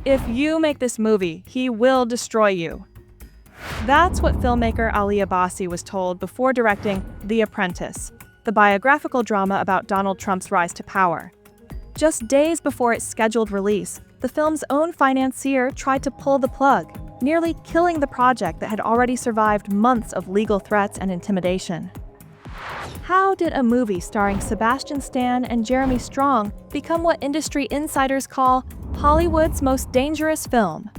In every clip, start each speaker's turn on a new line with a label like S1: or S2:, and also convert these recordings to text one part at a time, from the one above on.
S1: "If you make this movie, he will destroy you." That's what filmmaker Ali Abbasi was told before directing The Apprentice, the biographical drama about Donald Trump's rise to power. Just days before its scheduled release, the film's own financier tried to pull the plug, nearly killing the project that had already survived months of legal threats and intimidation. How did a movie starring Sebastian Stan and Jeremy Strong become what industry insiders call Hollywood's most dangerous film?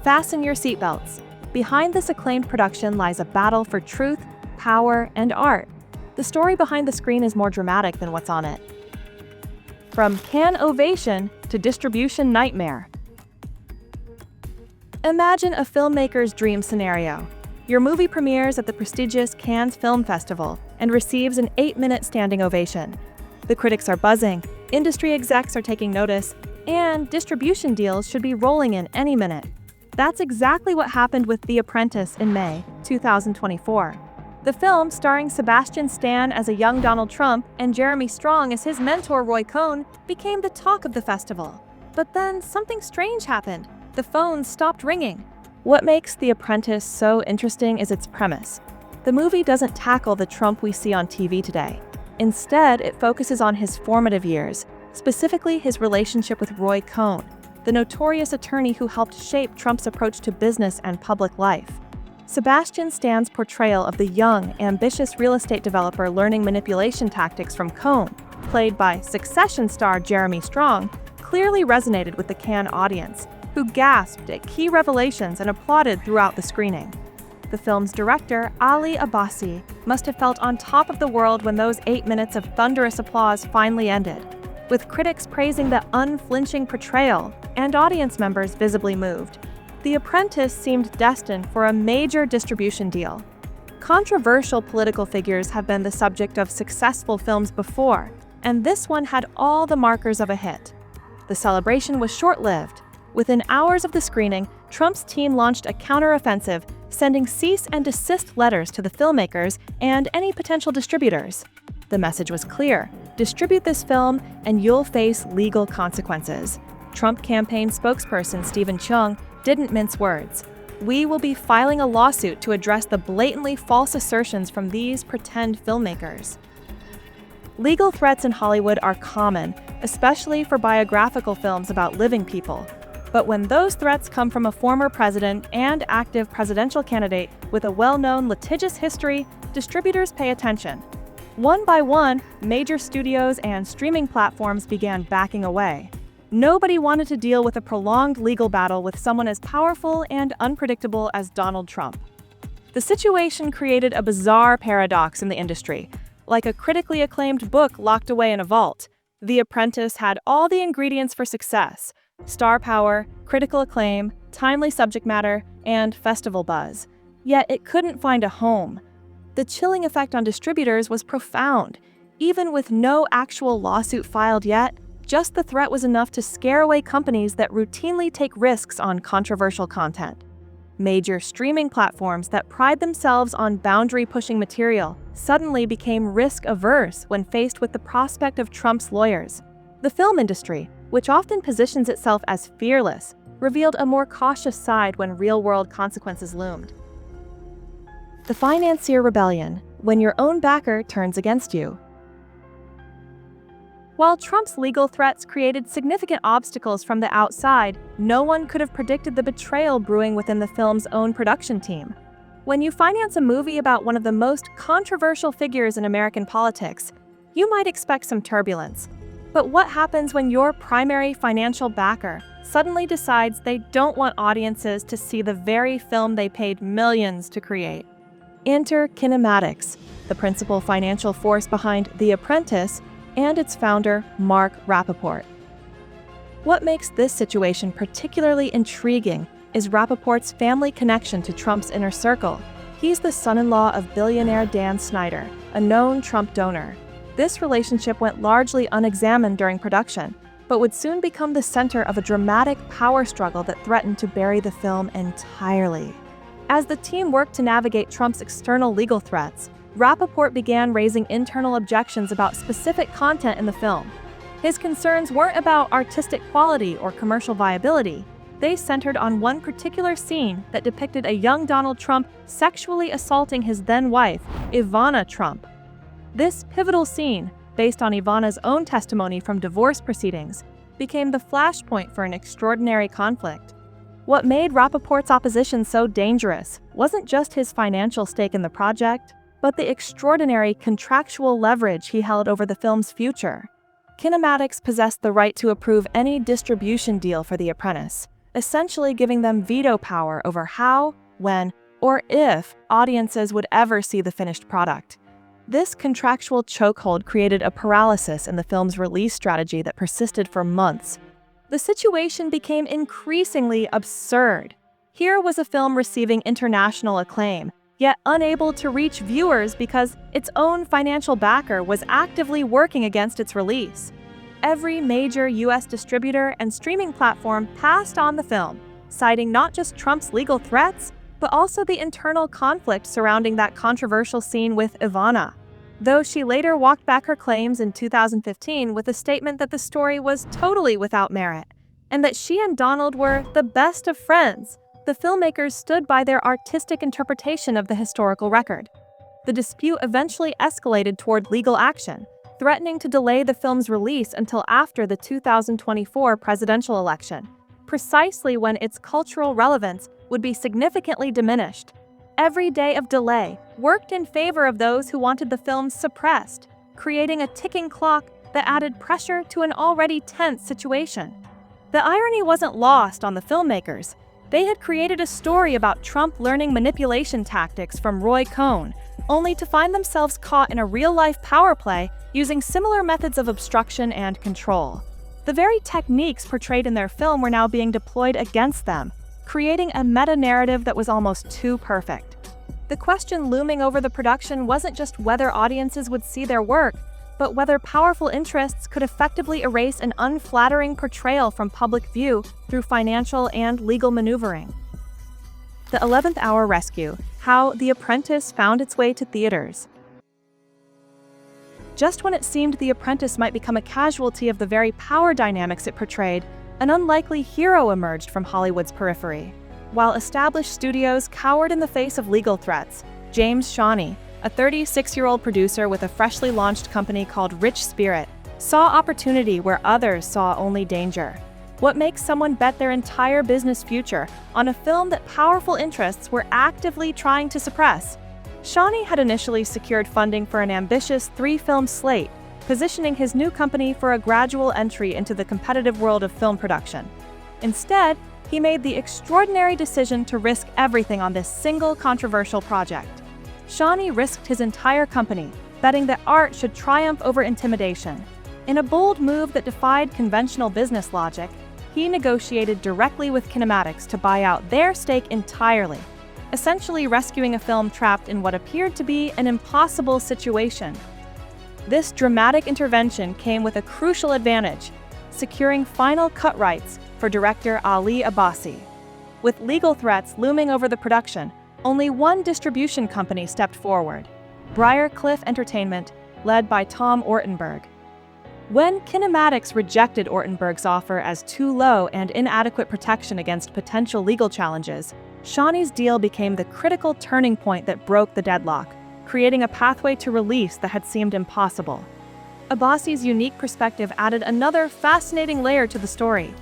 S1: Fasten your seatbelts. Behind this acclaimed production lies a battle for truth, power, and art. The story behind the screen is more dramatic than what's on it. From Cannes ovation to distribution nightmare. Imagine a filmmaker's dream scenario. Your movie premieres at the prestigious Cannes Film Festival and receives an 8-minute standing ovation. The critics are buzzing, industry execs are taking notice, and distribution deals should be rolling in any minute. That's exactly what happened with The Apprentice in May 2024. The film, starring Sebastian Stan as a young Donald Trump and Jeremy Strong as his mentor Roy Cohn, became the talk of the festival. But then something strange happened. The phones stopped ringing. What makes The Apprentice so interesting is its premise. The movie doesn't tackle the Trump we see on TV today. Instead, it focuses on his formative years, specifically his relationship with Roy Cohn, the notorious attorney who helped shape Trump's approach to business and public life. Sebastian Stan's portrayal of the young, ambitious real estate developer learning manipulation tactics from Cohn, played by Succession star Jeremy Strong, clearly resonated with the Cannes audience, who gasped at key revelations and applauded throughout the screening. The film's director, Ali Abbasi, must have felt on top of the world when those 8 minutes of thunderous applause finally ended, with critics praising the unflinching portrayal and audience members visibly moved. The Apprentice seemed destined for a major distribution deal. Controversial political figures have been the subject of successful films before, and this one had all the markers of a hit. The celebration was short-lived. Within hours of the screening, Trump's team launched a counteroffensive, sending cease and desist letters to the filmmakers and any potential distributors. The message was clear: distribute this film and you'll face legal consequences. Trump campaign spokesperson Stephen Chung didn't mince words. "We will be filing a lawsuit to address the blatantly false assertions from these pretend filmmakers." Legal threats in Hollywood are common, especially for biographical films about living people. But when those threats come from a former president and active presidential candidate with a well-known litigious history, distributors pay attention. One by one, major studios and streaming platforms began backing away. Nobody wanted to deal with a prolonged legal battle with someone as powerful and unpredictable as Donald Trump. The situation created a bizarre paradox in the industry. Like a critically acclaimed book locked away in a vault, The Apprentice had all the ingredients for success: star power, critical acclaim, timely subject matter, and festival buzz. Yet it couldn't find a home. The chilling effect on distributors was profound. Even with no actual lawsuit filed yet, just the threat was enough to scare away companies that routinely take risks on controversial content. Major streaming platforms that pride themselves on boundary-pushing material suddenly became risk-averse when faced with the prospect of Trump's lawyers. The film industry, which often positions itself as fearless, revealed a more cautious side when real-world consequences loomed. The financier rebellion, when your own backer turns against you. While Trump's legal threats created significant obstacles from the outside, no one could have predicted the betrayal brewing within the film's own production team. When you finance a movie about one of the most controversial figures in American politics, you might expect some turbulence. But what happens when your primary financial backer suddenly decides they don't want audiences to see the very film they paid millions to create? Enter kinematics, the principal financial force behind The Apprentice, and its founder, Mark Rappaport. What makes this situation particularly intriguing is Rappaport's family connection to Trump's inner circle. He's the son-in-law of billionaire Dan Snyder, a known Trump donor. This relationship went largely unexamined during production, but would soon become the center of a dramatic power struggle that threatened to bury the film entirely. As the team worked to navigate Trump's external legal threats, Rappaport began raising internal objections about specific content in the film. His concerns weren't about artistic quality or commercial viability. They centered on one particular scene that depicted a young Donald Trump sexually assaulting his then-wife, Ivana Trump. This pivotal scene, based on Ivana's own testimony from divorce proceedings, became the flashpoint for an extraordinary conflict. What made Rappaport's opposition so dangerous wasn't just his financial stake in the project, but the extraordinary contractual leverage he held over the film's future. Kinematics possessed the right to approve any distribution deal for The Apprentice, essentially giving them veto power over how, when, or if audiences would ever see the finished product. This contractual chokehold created a paralysis in the film's release strategy that persisted for months. The situation became increasingly absurd. Here was a film receiving international acclaim, yet unable to reach viewers because its own financial backer was actively working against its release. Every major US distributor and streaming platform passed on the film, citing not just Trump's legal threats, but also the internal conflict surrounding that controversial scene with Ivana. Though she later walked back her claims in 2015 with a statement that the story was totally without merit, and that she and Donald were the best of friends, the filmmakers stood by their artistic interpretation of the historical record. The dispute eventually escalated toward legal action, threatening to delay the film's release until after the 2024 presidential election, precisely when its cultural relevance would be significantly diminished. Every day of delay worked in favor of those who wanted the film suppressed, creating a ticking clock that added pressure to an already tense situation. The irony wasn't lost on the filmmakers. They had created a story about Trump learning manipulation tactics from Roy Cohn, only to find themselves caught in a real-life power play using similar methods of obstruction and control. The very techniques portrayed in their film were now being deployed against them, creating a meta-narrative that was almost too perfect. The question looming over the production wasn't just whether audiences would see their work, but whether powerful interests could effectively erase an unflattering portrayal from public view through financial and legal maneuvering. The 11th Hour Rescue: How The Apprentice Found Its Way to Theaters. Just when it seemed The Apprentice might become a casualty of the very power dynamics it portrayed, an unlikely hero emerged from Hollywood's periphery. While established studios cowered in the face of legal threats, James Shani, a 36-year-old producer with a freshly launched company called Rich Spirit, saw opportunity where others saw only danger. What makes someone bet their entire business future on a film that powerful interests were actively trying to suppress? Shani had initially secured funding for an ambitious 3-film slate, positioning his new company for a gradual entry into the competitive world of film production. Instead, he made the extraordinary decision to risk everything on this single controversial project. Shani risked his entire company, betting that art should triumph over intimidation. In a bold move that defied conventional business logic, he negotiated directly with Kinematics to buy out their stake entirely, essentially rescuing a film trapped in what appeared to be an impossible situation. This dramatic intervention came with a crucial advantage: securing final cut rights for director Ali Abbasi. With legal threats looming over the production, only one distribution company stepped forward: Briarcliff Entertainment, led by Tom Ortenberg. When Kinematics rejected Ortenberg's offer as too low and inadequate protection against potential legal challenges, Shani's deal became the critical turning point that broke the deadlock, creating a pathway to release that had seemed impossible. Abbasi's unique perspective added another fascinating layer to the story.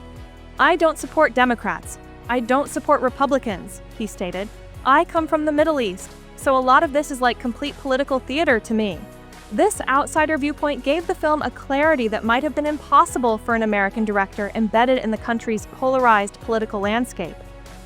S1: "I don't support Democrats. I don't support Republicans," he stated. "I come from the Middle East, so a lot of this is like complete political theater to me." This outsider viewpoint gave the film a clarity that might have been impossible for an American director embedded in the country's polarized political landscape.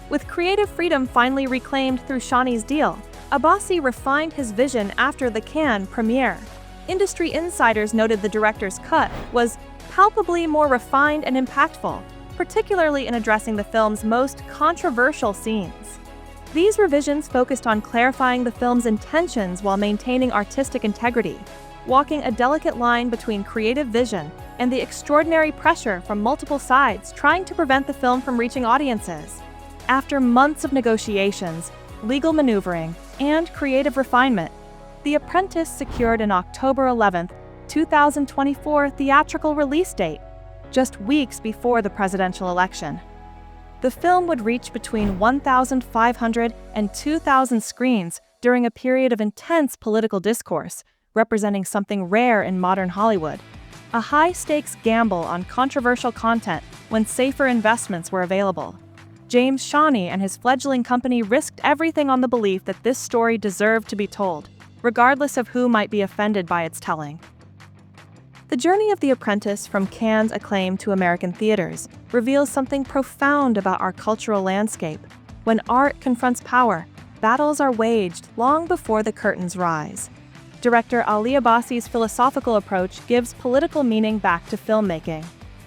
S1: With creative freedom finally reclaimed through Shani's deal, Abbasi refined his vision after the Cannes premiere. Industry insiders noted the director's cut was palpably more refined and impactful, particularly in addressing the film's most controversial scenes. These revisions focused on clarifying the film's intentions while maintaining artistic integrity, walking a delicate line between creative vision and the extraordinary pressure from multiple sides trying to prevent the film from reaching audiences. After months of negotiations, legal maneuvering, and creative refinement, The Apprentice secured an October 11, 2024 theatrical release date, just weeks before the presidential election. The film would reach between 1,500 and 2,000 screens during a period of intense political discourse, representing something rare in modern Hollywood. A high-stakes gamble on controversial content when safer investments were available. James Shani and his fledgling company risked everything on the belief that this story deserved to be told, regardless of who might be offended by its telling. The journey of The Apprentice from Cannes' acclaim to American theaters reveals something profound about our cultural landscape. When art confronts power, battles are waged long before the curtains rise. Director Abbasi's philosophical approach gives political meaning back to filmmaking.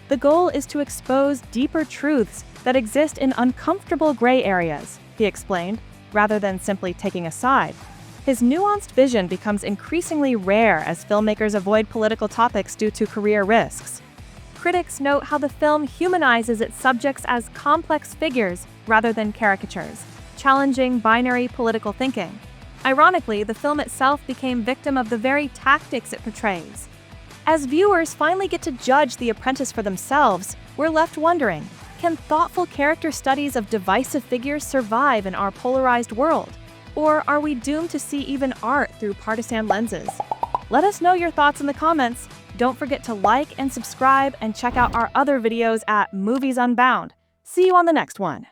S1: The goal is to expose deeper truths that exist in uncomfortable gray areas, he explained, rather than simply taking a side. His nuanced vision becomes increasingly rare as filmmakers avoid political topics due to career risks. Critics note how the film humanizes its subjects as complex figures rather than caricatures, challenging binary political thinking. Ironically, the film itself became victim of the very tactics it portrays. As viewers finally get to judge The Apprentice for themselves, we're left wondering, can thoughtful character studies of divisive figures survive in our polarized world? Or are we doomed to see even art through partisan lenses? Let us know your thoughts in the comments. Don't forget to like and subscribe and check out our other videos at Movies Unbound. See you on the next one.